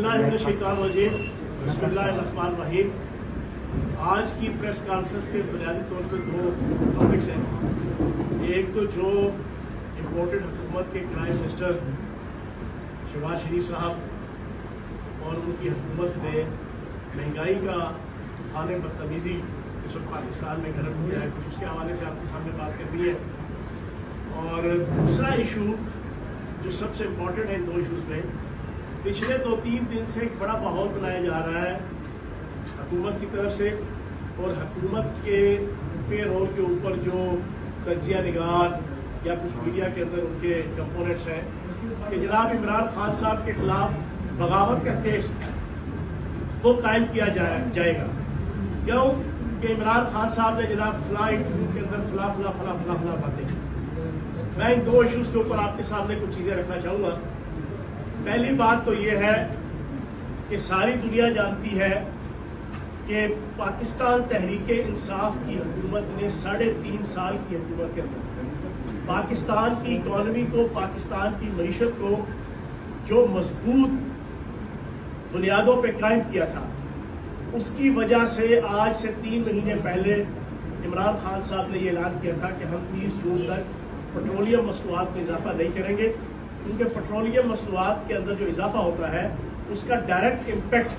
बिस्मिल्लाहिर्रहमानिर्रहीम, बिस्मिल्लाहिर्रहमानिर्रहीम। आज की प्रेस कॉन्फ्रेंस के बुनियादी तौर पर दो टॉपिक्स हैं। एक तो जो इम्पोर्टेड हुकूमत के प्राइम मिनिस्टर शहबाज शरीफ साहब और उनकी हुकूमत ने महंगाई का तूफान बदतमीज़ी इस वक्त पाकिस्तान में गर्म हो है, कुछ उसके हवाले से आपके सामने बात करनी है। और दूसरा इशू जो सबसे इम्पोर्टेंट है इन दो इशूज़ में, पिछले 2-3 दिन से एक बड़ा माहौल बनाया जा रहा है हुकूमत की तरफ से और हुकूमत के पेरोल के ऊपर जो तज्जिया निगार या कुछ मीडिया के अंदर उनके कंपोनेंट्स हैं कि जनाब इमरान खान साहब के खिलाफ बगावत का केस वो कायम किया जाएगा। क्यों कि इमरान खान साहब ने जनाब फला इंटरव्यू के अंदर फला बातें की। मैं इन दो इशूज़ के ऊपर आपके सामने कुछ चीज़ें रखना चाहूँगा। पहली बात तो ये है कि सारी दुनिया जानती है कि पाकिस्तान तहरीक इंसाफ की हुकूमत ने 3.5 साल की हुकूमत के अंदर पाकिस्तान की इकॉनमी को, पाकिस्तान की मईशत को जो मजबूत बुनियादों पे कायम किया था, उसकी वजह से आज से 3 महीने पहले इमरान खान साहब ने ये ऐलान किया था कि हम 30 जून तक पेट्रोलियम मसनूआत में इजाफा नहीं करेंगे, क्योंकि पेट्रोलियम मसनूआत के अंदर जो इजाफा होता है उसका डायरेक्ट इम्पेक्ट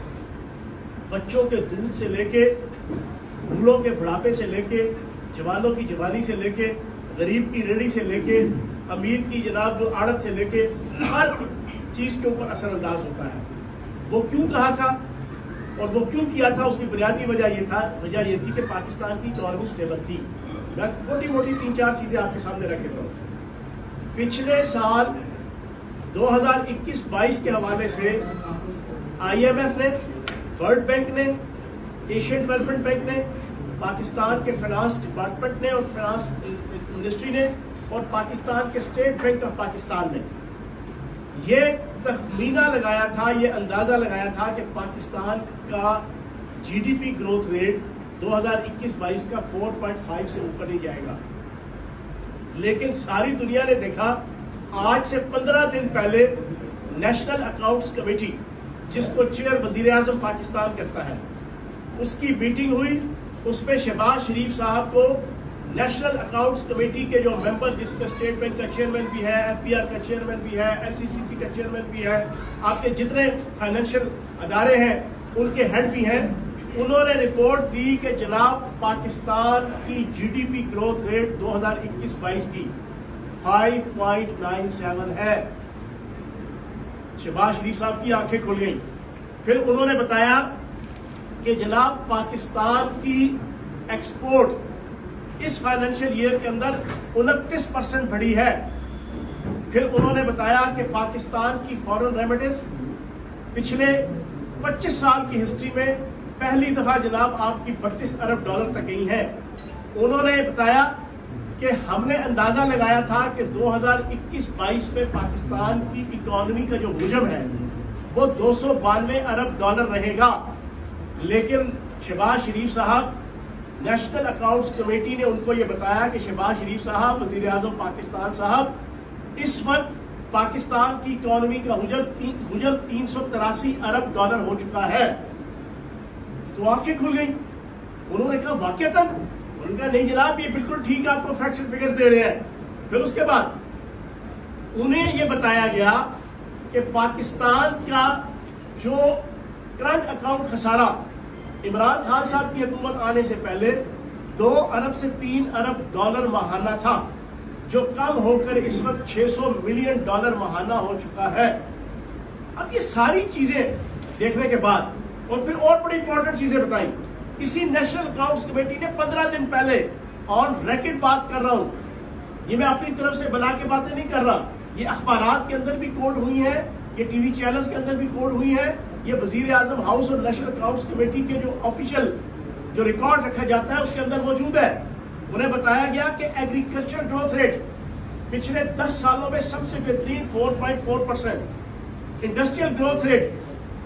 बच्चों के दूध से लेके, बूढ़ों के बुढ़ापे से लेके, जवानों की जवानी से लेके, गरीब की रेड़ी से लेके, अमीर की जनाब आड़त से लेके हर चीज़ के ऊपर असरअंदाज होता है। वो क्यों कहा था और वो क्यों किया था, उसकी बुनियादी वजह ये थी कि पाकिस्तान की इकॉनमी स्टेबल थी। मैं मोटी 3-4 चीज़ें आपके सामने रख देता हूँ। पिछले साल 2021-22 के हवाले से IMF ने, वर्ल्ड बैंक ने, एशियन डेवलपमेंट बैंक ने, पाकिस्तान के फाइनेंस डिपार्टमेंट ने और फाइनेंस मिनिस्ट्री ने और पाकिस्तान के स्टेट बैंक ऑफ पाकिस्तान ने ये तखमीना लगाया था, ये अंदाज़ा लगाया था कि पाकिस्तान का GDP ग्रोथ रेट 2021-22 का 4.5 से ऊपर नहीं जाएगा। लेकिन सारी दुनिया ने देखा, आज से 15 दिन पहले नेशनल अकाउंट्स कमेटी, जिसको चेयर वजीर आजम पाकिस्तान करता है, उसकी मीटिंग हुई। उस पर शहबाज शरीफ साहब को नेशनल अकाउंट्स कमेटी के जो मेंबर, जिसमें स्टेट बैंक का चेयरमैन भी है, FBR का चेयरमैन भी है, SCCP का चेयरमैन भी है, आपके जितने फाइनेंशियल अदारे हैं उनके हेड भी हैं, उन्होंने रिपोर्ट दी कि जनाब पाकिस्तान की GDP ग्रोथ रेट 2021-22 की 5.97 है। शहबाज शरीफ साहब की आंखें खुल गई। फिर उन्होंने बताया कि जनाब पाकिस्तान की एक्सपोर्ट इस फाइनेंशियल ईयर के अंदर 29% बढ़ी है। फिर उन्होंने बताया कि पाकिस्तान की फॉरेन रेमिटेंस पिछले 25 साल की हिस्ट्री में पहली दफा जनाब आपकी 32 अरब डॉलर तक गई है। उन्होंने बताया कि हमने अंदाजा लगाया था कि 2021-22 में पाकिस्तान की इकॉनमी का जो हुजम है वो 292 अरब डॉलर रहेगा। लेकिन शहबाज शरीफ साहब, नेशनल अकाउंट्स कमेटी ने उनको ये बताया कि शहबाज शरीफ साहब, वजीर आजम पाकिस्तान साहब, इस वक्त पाकिस्तान की इकॉनमी का हुजम 383 अरब डॉलर हो चुका है। तो आंखें खुल गई। उन्होंने कहा वाकईतन? उन्होंने कहा नहीं जनाब, ये बिल्कुल ठीक है, आपको फैक्ट फिगर्स दे रहे हैं। फिर उसके बाद उन्हें ये बताया गया कि पाकिस्तान का जो करंट अकाउंट खसारा इमरान खान साहब की हुकूमत आने से पहले 2 अरब से 3 अरब डॉलर माहाना था, जो कम होकर इस वक्त 600 मिलियन डॉलर माहाना हो चुका है। अब ये सारी चीजें देखने के बाद और फिर और बड़ी इंपॉर्टेंट चीजें बताई इसी नेशनल अकाउंट्स कमेटी ने 15 दिन पहले। ऑन रिकॉर्ड बात कर रहा हूं, ये मैं अपनी तरफ से बना के बातें नहीं कर रहा, ये अखबारात के अंदर भी कोड हुई है, ये टीवी चैनल्स के अंदर भी कोड हुई है, ये वजीर आजम हाउस और नेशनल अकाउंट्स कमेटी के जो ऑफिशियल जो रिकॉर्ड रखा जाता है उसके अंदर मौजूद है। उन्हें बताया गया कि एग्रीकल्चर ग्रोथ रेट पिछले 10 सालों में सबसे बेहतरीन 4.4%, इंडस्ट्रियल ग्रोथ रेट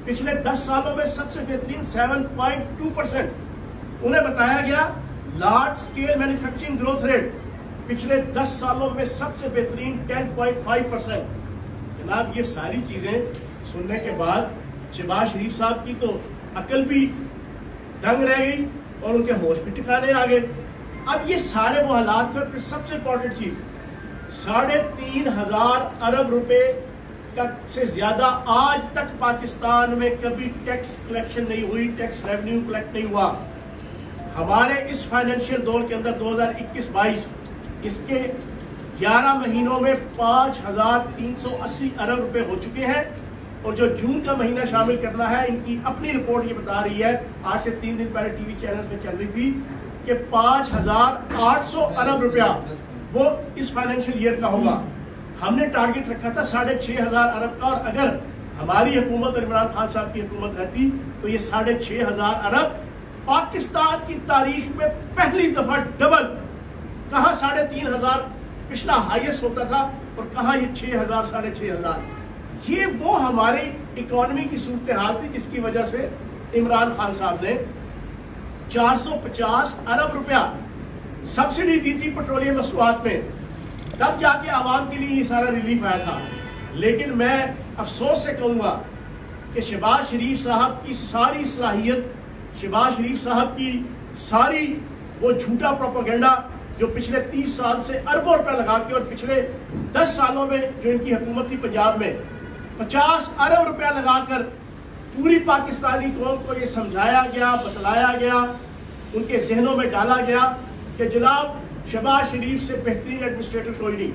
पिछले 10 सालों में सबसे बेहतरीन 7.2%। उन्हें बताया गया large scale manufacturing growth rate पिछले 10 सालों में सबसे बेहतरीन 10.5%। जनाब ये सारी चीजें सुनने के बाद शहबाज शरीफ साहब की तो अकल भी दंग रह गई और उनके होश भी ठिकाने आ गए। अब ये सारे वो हालात थे। फिर सबसे इंपॉर्टेंट चीज, 3,500 अरब रुपए का से ज्यादा आज तक पाकिस्तान में कभी टैक्स कलेक्शन नहीं हुई, टैक्स रेवेन्यू कलेक्ट नहीं हुआ। हमारे इस फाइनेंशियल दौर के अंदर 2021-22 इसके 11 महीनों में 5,380 अरब रुपए हो चुके हैं, और जो जून का महीना शामिल करना है, इनकी अपनी रिपोर्ट ये बता रही है, आज से 3 दिन पहले टीवी चैनल्स में चल रही थी कि 5,800 अरब रुपया वो इस फाइनेंशियल ईयर का होगा। हमने टारगेट रखा था 6,500 अरब का, और अगर हमारी हुकूमत और इमरान खान साहब की हुकूमत रहती तो ये 6,500 अरब पाकिस्तान की तारीख में पहली दफा डबल, कहाँ 3,500 पिछला हाईएस्ट होता था और कहाँ ये 6,000 6,500। ये वो हमारी इकोनॉमी की सूरत हाल थी जिसकी वजह से इमरान खान साहब ने 450 अरब रुपया सब्सिडी दी थी पेट्रोलियम मसनूआत में, तब जाके आवाम के लिए ये सारा रिलीफ आया था। लेकिन मैं अफसोस से कहूँगा कि शहबाज शरीफ साहब की सारी सलाहियत, शहबाज शरीफ साहब की सारी वो झूठा प्रोपेगेंडा जो पिछले 30 साल से अरबों रुपए लगा के, और पिछले 10 सालों में जो इनकी हुकूमत थी पंजाब में 50 अरब रुपया लगाकर पूरी पाकिस्तानी कौम को ये समझाया गया, बतलाया गया, उनके जहनों में डाला गया कि जनाब शहबाज शरीफ से बेहतरीन एडमिनिस्ट्रेटर कोई नहीं,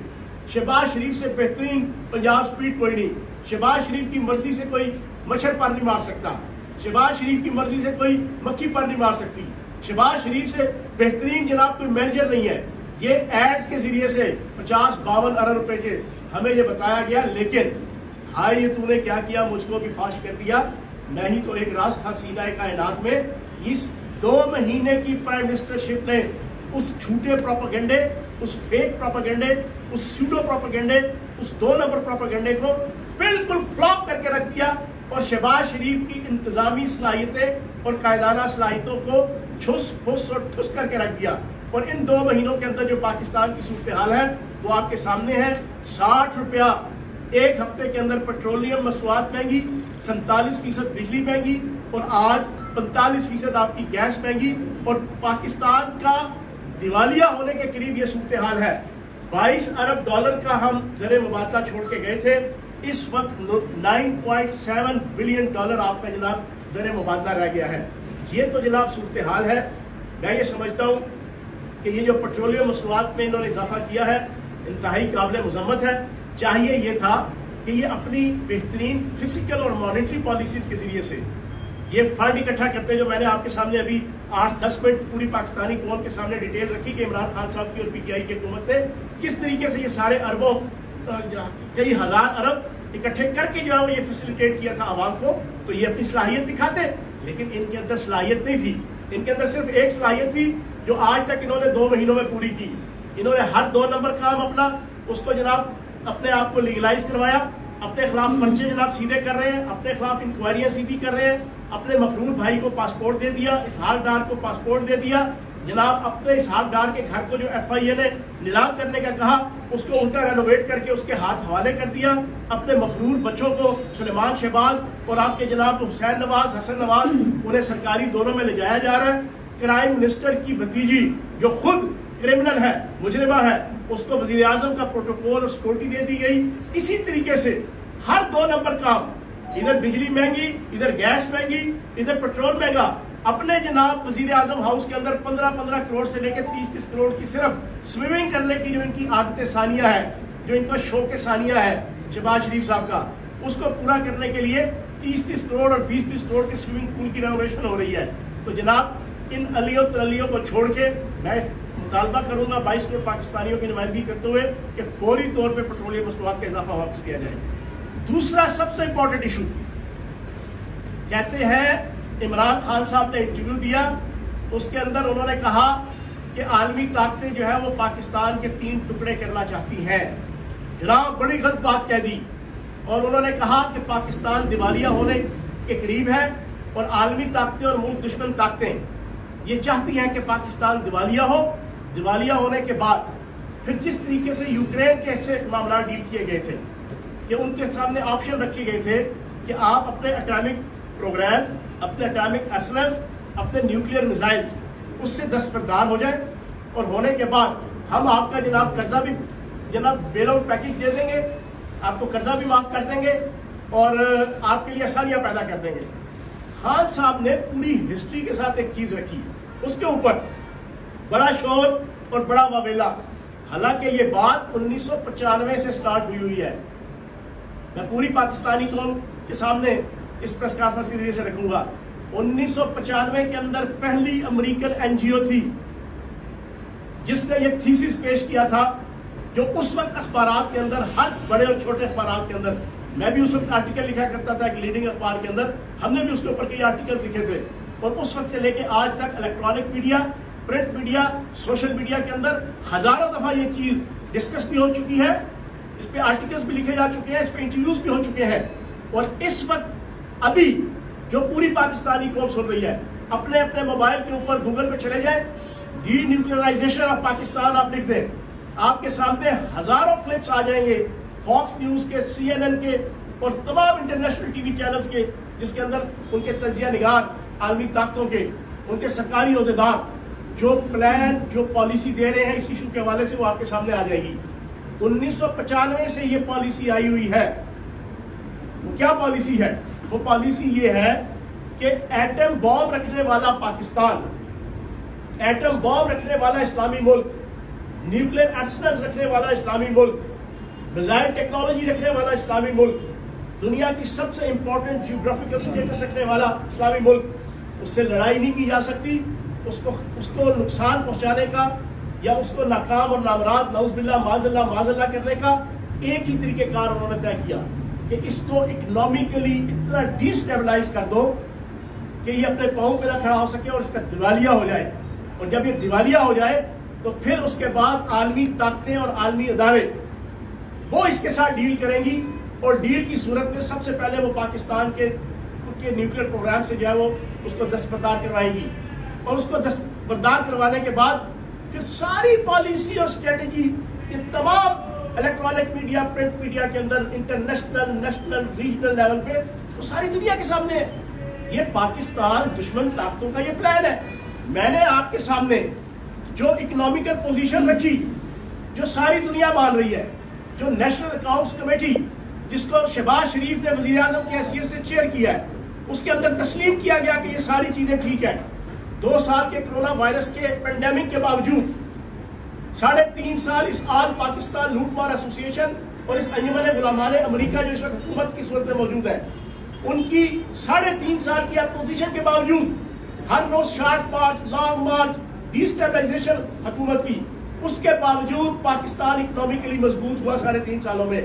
शहबाज शरीफ से बेहतरीन पंजाब स्पीड कोई नहीं, शहबाज शरीफ की मर्जी से कोई मच्छर पर नहीं मार सकता, शहबाज शरीफ की मर्जी से कोई मक्खी पर नहीं मार सकती, शहबाज शरीफ से बेहतरीन जनाब कोई मैनेजर नहीं है। ये एड्स के जरिए से 50-52 अरब रुपए के हमें ये बताया गया। लेकिन हाय, ये तूने क्या किया, मुझको भी फाश कर दिया। मैं ही तो एक राज था सीनाए कायनात में। इस 2 महीने की प्राइम मिनिस्टरशिप ने उस झूठे प्रोपेगेंडे, उस फेक प्रोपेगेंडे, उस सूडो प्रोपेगेंडे, उस 2 नंबर प्रोपेगेंडे को बिल्कुल फ्लॉप करके रख दिया, और शहबाज शरीफ की इंतजामी सलाहियतें और कायदाना सलाहियतों को छुस फुस और ठुस करके रख दिया। और इन 2 महीनों के अंदर जो पाकिस्तान की सूरत हाल है वो आपके सामने है। 60 रुपया एक हफ्ते के अंदर पेट्रोलियम मसनूआत महंगी, 47% बिजली महंगी, और आज 45% आपकी गैस महंगी, और पाकिस्तान का दिवालिया होने के करीब ये सूरत हाल है। 22 अरब डॉलर का हम ज़र मुबादला छोड़ के गए थे, इस वक्त 9.7 बिलियन डॉलर आपका जनाब ज़र मुबादला रह गया है। ये तो जनाब सूरत हाल है। मैं ये समझता हूँ कि ये जो पेट्रोलियम मसनूआत में इन्होंने इजाफा किया है इंतहाई काबिल मजम्मत है। चाहिए ये था कि ये अपनी बेहतरीन फिजिकल और मॉनेटरी पॉलिसीज के जरिए से ये फंड इकट्ठा करते, जो मैंने आपके सामने अभी 8-10 मिनट पूरी पाकिस्तानी कौम के सामने डिटेल रखी कि इमरान खान साहब की और पीटीआई की हुकूमत ने किस तरीके से ये सारे अरबों, कई हजार अरब इकट्ठे करके जो है वो ये फैसिलिटेट किया था आवाम को। तो ये अपनी सलाहियत दिखाते, लेकिन इनके अंदर सलाहियत नहीं थी। इनके अंदर सिर्फ एक सलाहियत थी जो आज तक इन्होंने 2 महीनों में पूरी की। इन्होंने हर 2 नंबर काम अपना उसको जनाब अपने आप को लीगलाइज करवाया, अपने खिलाफ पर्चे जनाब सीधे कर रहे हैं, अपने खिलाफ इंक्वायरियां सीधी कर रहे हैं, अपने मफरूर भाई को पासपोर्ट दे दिया, इसहाक डार को पासपोर्ट दे दिया जनाब, अपने इसहाक डार के घर को जो FIA ने नीलाम करने का कहा उसको उल्टा रेनोवेट करके उसके हाथ हवाले कर दिया। अपने मफरूर बच्चों को सुलेमान शहबाज और आपके जनाब हुसैन नवाज, हसन नवाज, उन्हें सरकारी दोनों में ले जाया जा रहा है। क्राइम मिनिस्टर की भतीजी जो खुद क्रिमिनल है, मुजरिमा है, उसको वजीर आजम का प्रोटोकॉल और सिक्योरिटी दे दी गई। इसी तरीके से हर 2 नंबर काम, इधर बिजली महंगी, इधर गैस महंगी, इधर पेट्रोल महंगा। अपने जनाब वजीर आजम हाउस के अंदर 15-15 करोड़ से लेकर 30-30 करोड़ की सिर्फ स्विमिंग करने की जो इनकी आदतें सानिया है, जो इनका शौक सानिया है शहबाज शरीफ साहब का, उसको पूरा करने के लिए 30-30 करोड़ और 20-20 करोड़ के स्विमिंग पूल की रेनोवेशन हो रही है। तो जनाब इन अलियों तलियों को छोड़ के मैं मुतालबा करूंगा 22 करोड़ पाकिस्तानियों की नुमाइंदगी करते हुए कि फौरी तौर पर पेट्रोलियम मसनूआत का इजाफा वापस किया जाए। दूसरा सबसे इंपॉर्टेंट इशू, कहते हैं इमरान खान साहब ने इंटरव्यू दिया, उसके अंदर उन्होंने कहा कि आलमी ताकतें जो है वो पाकिस्तान के 3 टुकड़े करना चाहती हैं। जनाब बड़ी गलत बात कह दी, और उन्होंने कहा कि पाकिस्तान दिवालिया होने के करीब है, और आलमी ताकतें और मुल्क दुश्मन ताकतें ये चाहती हैं कि पाकिस्तान दिवालिया हो। दिवालिया होने के बाद फिर जिस तरीके से यूक्रेन के ऐसे मामला डील किए गए थे कि उनके सामने ऑप्शन रखे गए थे کہ آپ اپنے اٹامک پروگرام، اپنے اٹامک ارسنلز، اپنے نیوکلیئر میزائلز اس سے دستبردار ہو جائیں، اور ہونے کے بعد ہم آپ کا جناب قرضہ بھی جناب بیل آؤٹ پیکج دے دیں گے، آپ کو قرضہ بھی معاف کر دیں گے اور آپ کے لیے آسانیاں پیدا کر دیں گے۔ خان صاحب نے پوری ہسٹری کے ساتھ ایک چیز رکھی، اس کے اوپر بڑا شور اور بڑا واویلا، حالانکہ یہ بات 1995 سے سٹارٹ ہوئی ہے۔ میں پوری پاکستانی قوم کے سامنے اس پریس کانفرنس کے ذریعے سے رکھوں گا، 1995 کے اندر پہلی امریکن این جی او تھی جس نے یہ تھیسس پیش کیا تھا، جو اس وقت اخبارات کے اندر، ہر بڑے اور چھوٹے اخبارات کے اندر، میں بھی اس وقت آرٹیکل لکھا کرتا تھا ایک لیڈنگ اخبار کے اندر، ہم نے بھی اس کے اوپر کئی آرٹیکلز لکھے تھے، اور اس وقت سے لے کے آج تک electronic media, print media, social media کے اندر ہزاروں دفعہ یہ چیز ڈسکس بھی ہو چکی ہے، اس پہ آرٹیکلز بھی لکھے جا چکے ہیں، اس پہ انٹرویوز بھی ہو چکے ہیں، اور اس وقت ابھی جو پوری پاکستانی قوم سن رہی ہے، اپنے اپنے موبائل کے اوپر گوگل پہ چلے جائیں، ڈی نیوکلیئرائزیشن آف پاکستان آپ لکھ دیں، آپ کے سامنے ہزاروں کلپس آ جائیں گے، فاکس نیوز کے، سی این این کے اور تمام انٹرنیشنل ٹی وی چینلز کے، جس کے اندر ان کے تجزیہ نگار عالمی طاقتوں کے، ان کے سرکاری عہدیدار جو پلان، جو پالیسی دے رہے ہیں اس ایشو کے حوالے سے، وہ آپ کے سامنے آ جائے گی۔ 1995 سے یہ پالیسی آئی ہوئی ہے۔ وہ کیا پالیسی ہے؟ وہ پالیسی یہ ہے کہ ایٹم بام رکھنے والا پاکستان، ایٹم بام رکھنے والا اسلامی ملک، نیوکلیئر ارسنلز رکھنے والا اسلامی ملک، میزائل ٹیکنالوجی رکھنے والا اسلامی ملک، دنیا کی سب سے امپورٹنٹ جیوگرافیکل سٹیٹس رکھنے والا اسلامی ملک، اس سے لڑائی نہیں کی جا سکتی، اس کو نقصان پہنچانے کا یا اس کو ناکام اور نامراد، نعوذ باللہ معاذ اللہ کرنے کا ایک ہی طریقہ کار انہوں نے طے کیا کہ اس کو اکنامکلی اتنا ڈی اسٹیبلائز کر دو کہ یہ اپنے پاؤں پہ نہ کھڑا ہو سکے اور اس کا دیوالیہ ہو جائے، اور جب یہ دیوالیہ ہو جائے تو پھر اس کے بعد عالمی طاقتیں اور عالمی ادارے وہ اس کے ساتھ ڈیل کریں گی، اور ڈیل کی صورت میں سب سے پہلے وہ پاکستان کے نیوکلیئر پروگرام سے جو ہے وہ اس کو دستبردار کروائے گی، اور اس کو دستبردار کروانے کے بعد پھر ساری پالیسی اور اسٹریٹجی یہ تمام الیکٹرانک میڈیا، پرنٹ میڈیا کے اندر، انٹرنیشنل، نیشنل، ریجنل لیول پہ وہ ساری دنیا کے سامنے ہے۔ یہ پاکستان دشمن طاقتوں کا یہ پلان ہے۔ میں نے آپ کے سامنے جو اکنامیکل پوزیشن رکھی، جو ساری دنیا مان رہی ہے، جو نیشنل اکاؤنٹس کمیٹی جس کو شہباز شریف نے وزیر اعظم کی حیثیت سے چیئر کیا ہے، اس کے اندر تسلیم کیا گیا کہ یہ ساری چیزیں ٹھیک ہیں۔ 2 سال کے کرونا وائرس کے پینڈیمک کے باوجود 3.5 سال اس آل پاکستان لوٹ مار ایسوسی ایشن اور اس انجمن غلامان امریکہ جو اس وقت حکومت کی صورت میں موجود ہے، ان کی 3.5 سال کی اپوزیشن کے باوجود ہر روز short march, long march, destabilisation حکومت کی، اس کے باوجود پاکستان اکنامکلی مضبوط ہوا۔ 3.5 سالوں میں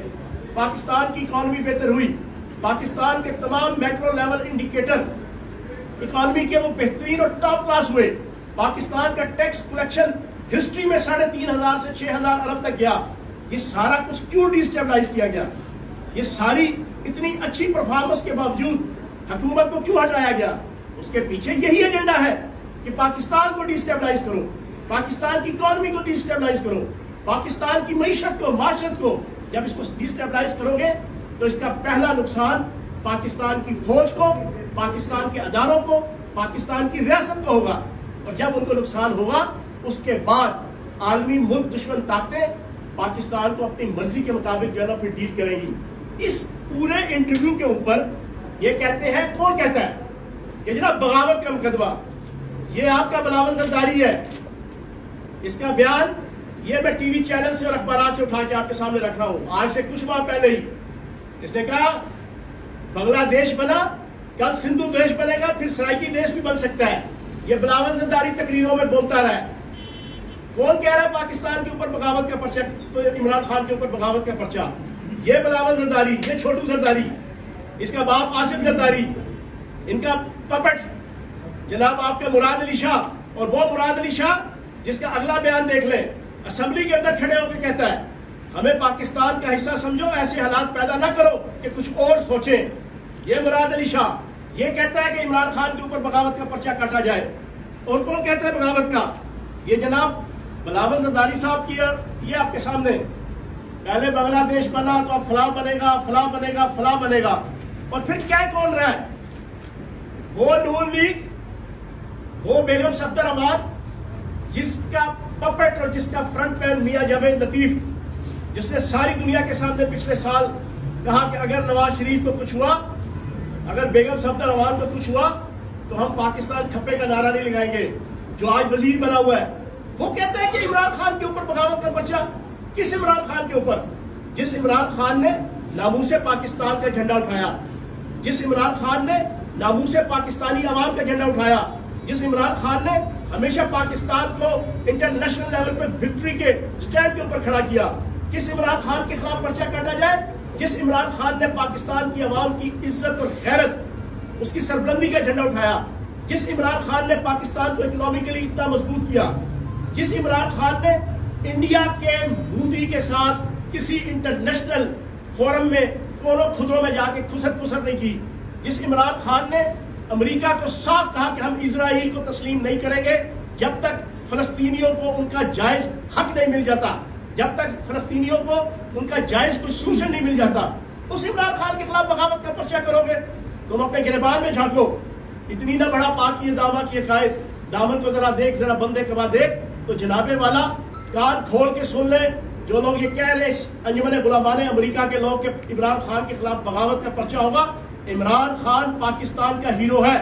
پاکستان کی اکانومی بہتر ہوئی، پاکستان کے تمام میکرو لیول انڈیکیٹر اکانومی کے وہ بہترین اور ٹاپ کلاس ہوئے۔ پاکستان کا ٹیکس کلیکشن ہسٹری میں 3,500 سے 6,000 ارب تک گیا۔ یہ سارا کچھ کیوں ڈی اسٹیبلائز کیا گیا؟ یہ ساری اتنی اچھی پرفارمنس کے باوجود حکومت کو کیوں ہٹایا گیا؟ اس کے پیچھے یہی ایجنڈا ہے کہ پاکستان کو ڈی اسٹیبلائز کرو، پاکستان کی اکانومی کو ڈی اسٹیبلائز کرو، پاکستان کی معیشت کو، معاشرت کو۔ جب اس کو ڈی اسٹیبلائز کرو گے تو اس کا پہلا نقصان پاکستان کی فوج کو، پاکستان کے اداروں کو، پاکستان کی ریاست کو ہوگا، اور جب ان کو نقصان ہوگا اس کے بعد عالمی ملک دشمن طاقتیں پاکستان کو اپنی مرضی کے مطابق جو ہے نا پھر ڈیل کریں گی۔ اس پورے انٹرویو کے اوپر یہ کہتے ہیں، کون کہتا ہے کہ جناب بغاوت کا مقدمہ، یہ آپ کا بلاول زرداری ہے۔ اس کا بیان یہ میں ٹی وی چینل سے اور اخبارات سے اٹھا کے آپ کے سامنے رکھ رہا ہوں، آج سے کچھ ماہ پہلے ہی۔ اس نے کہا بنگلہ دیش بنا، کل سندھو دیش بنے گا، پھر سرائکی دیش بھی بن سکتا ہے۔ یہ بلاول زرداری تقریروں میں بولتا رہا ہے۔ کون کہہ رہا ہے پاکستان کے اوپر بغاوت کا پرچہ، عمران خان کے اوپر بغاوت کا پرچہ؟ یہ بلاول زرداری، یہ چھوٹو زرداری، اس کا باپ آصف زرداری، ان کا پپٹ جناب آپ کے مراد علی شاہ، اور وہ مراد علی شاہ جس کا اگلا بیان دیکھ لیں، اسمبلی کے اندر کھڑے ہو کے کہتا ہے ہمیں پاکستان کا حصہ سمجھو، ایسے حالات پیدا نہ کرو کہ کچھ اور سوچیں۔ یہ مراد علی شاہ یہ کہتا ہے کہ عمران خان کے اوپر بغاوت کا پرچہ کاٹا جائے۔ اور کون کہتا ہے بغاوت کا؟ یہ جناب بلاول زرداری صاحب کی، یہ آپ کے سامنے، پہلے بنگلہ دیش بنا تو اب فلاں بنے گا، فلاں بنے گا، فلاں بنے گا۔ اور پھر کیا کون رہا ہے؟ وہ نون لیگ، وہ بیگم صفدر امان، جس کا پپٹ اور جس کا فرنٹ مین میاں جاوید لطیف، جس نے ساری دنیا کے سامنے پچھلے سال کہا کہ اگر نواز شریف کو کچھ ہوا، اگر بیگم صفدر امان کو کچھ ہوا تو ہم پاکستان کھپے کا نعرہ نہیں لگائیں گے، جو آج وزیر بنا ہوا ہے، وہ کہتا ہے کہ عمران خان کے اوپر بغاوت کا پرچہ۔ کس عمران خان کے اوپر؟ جس عمران خان نے ناموس پاکستان کا جھنڈا اٹھایا، جس عمران خان نے ناموس پاکستانی عوام کا جھنڈا اٹھایا، جس عمران خان نے ہمیشہ پاکستان کو انٹرنیشنل لیول پہ وکٹری کے سٹینڈ کے اوپر کھڑا کیا۔ کس عمران خان کے خلاف پرچہ کاٹا جائے؟ جس عمران خان نے پاکستان کی عوام کی عزت اور غیرت، اس کی سربلندی کا جھنڈا اٹھایا، جس عمران خان نے پاکستان کو اکنامکلی اتنا مضبوط کیا، جس عمران خان نے انڈیا کے مودی کے ساتھ کسی انٹرنیشنل فورم میں کونوں خدروں میں جا کے کھسر پسر نہیں کی، جس عمران خان نے امریکہ کو صاف کہا کہ ہم اسرائیل کو تسلیم نہیں کریں گے جب تک فلسطینیوں کو ان کا جائز حق نہیں مل جاتا، جب تک فلسطینیوں کو ان کا جائز کوئی سولوشن نہیں مل جاتا، اس عمران خان کے خلاف بغاوت کا پرچہ کرو گے؟ تم اپنے گریبان میں جھانکو، اتنی نہ بڑا پاکی دامہ کی قائد، دامن کو ذرا دیکھ، ذرا بندے کبا دیکھ۔ تو جناب والا کان کھول کے سن لیں، جو لوگ یہ کہہ رہے اس انجمن غلامان امریکہ کے لوگ کہ عمران خان کے خلاف بغاوت کا پرچہ ہوگا، عمران خان پاکستان کا ہیرو ہے۔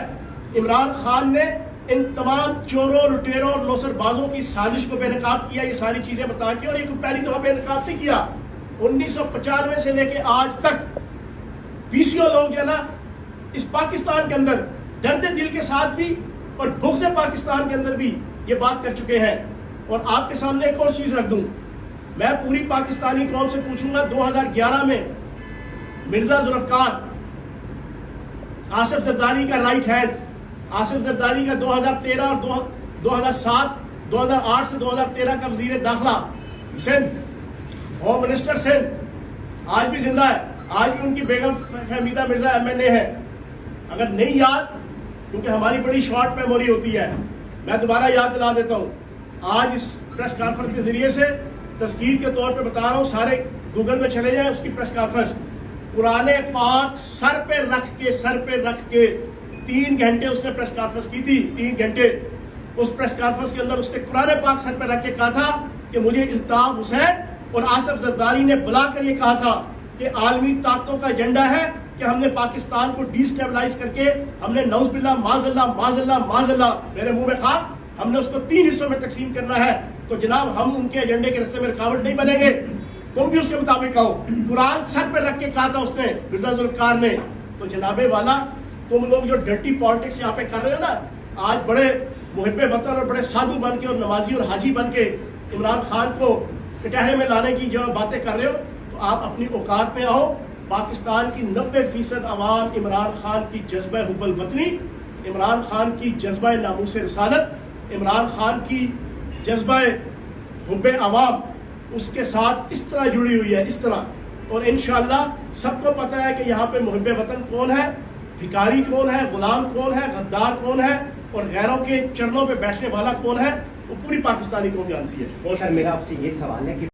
عمران خان نے ان تمام چوروں، لٹیروں اور نوسر بازوں کی سازش کو بے نقاب کیا، یہ ساری چیزیں بتا کے، اور یہ کوئی پہلی دفعہ بے نقاب نہیں کیا۔ 1995 سے لے کے آج تک پی سی او لوگ جو ہے نا اس پاکستان کے اندر درد دل کے ساتھ بھی اور بغض پاکستان کے اندر بھی یہ بات کر چکے ہیں۔ اور آپ کے سامنے ایک اور چیز رکھ دوں، میں پوری پاکستانی قوم سے پوچھوں گا، 2011 میں مرزا ذوالفقار، آصف زرداری کا رائٹ ہینڈ، آصف زرداری کا 2013 اور 2008 سے 2013 کا وزیر داخلہ سندھ، ہوم منسٹر سندھ، آج بھی زندہ ہے، آج بھی ان کی بیگم فہمیدہ مرزا MNA ہے۔ اگر نہیں یاد، کیونکہ ہماری بڑی شارٹ میموری ہوتی ہے، میں دوبارہ یاد دلا دیتا ہوں۔ آج اس پریس کانفرنس کے ذریعے سے تذکیر کے طور پہ بتا رہا ہوں، سارے گوگل میں چلے جائیں، اس کی پریس کانفرنس قرآن پاک سر پہ رکھ کے 3 گھنٹے اس نے پریس کانفرنس کی تھی، 3 گھنٹے۔ اس پریس کانفرنس کے اندر اس نے قرآن پاک سر پہ رکھ کے کہا تھا کہ مجھے الطاف حسین اور آصف زرداری نے بلا کر یہ کہا تھا کہ عالمی طاقتوں کا ایجنڈا ہے کہ ہم نے پاکستان کو ڈی سٹیبلائز کر کے، ہم نے نعوذ باللہ معاذ اللہ میرے منہ میں خاک، ہم نے اس کو 3 حصوں میں تقسیم کرنا ہے۔ تو جناب ہم ان کے ایجنڈے کے راستے میں رکاوٹ نہیں بنیں گے، تم بھی اس کے مطابق کہو۔ قرآن سر پہ رکھ کے کہا تھا اس نے، مرزا ذوالفقار نے۔ تو جناب والا تم لوگ جو ڈرٹی پالیٹکس یہاں پہ کر رہے ہو نا، آج بڑے محب وطن اور بڑے سادھو بن کے اور نمازی اور حاجی بن کے عمران خان کو کٹہرے میں لانے کی جو باتیں کر رہے ہو، تو آپ اپنی اوقات میں آؤ۔ پاکستان کی 90% عوام عمران خان کی جذبہ حب الوطنی، عمران خان کی جذبہ ناموس رسالت، عمران خان کی جذبہ حب عوام اس کے ساتھ اس طرح جڑی ہوئی ہے، اس طرح۔ اور انشاءاللہ سب کو پتہ ہے کہ یہاں پہ محب وطن کون ہے، بھکاری کون ہے، غلام کون ہے، غدار کون ہے، اور غیروں کے چرنوں پہ بیٹھنے والا کون ہے، وہ پوری پاکستانی قوم جانتی ہے۔ سر میرا آپ سے یہ سوال ہے کہ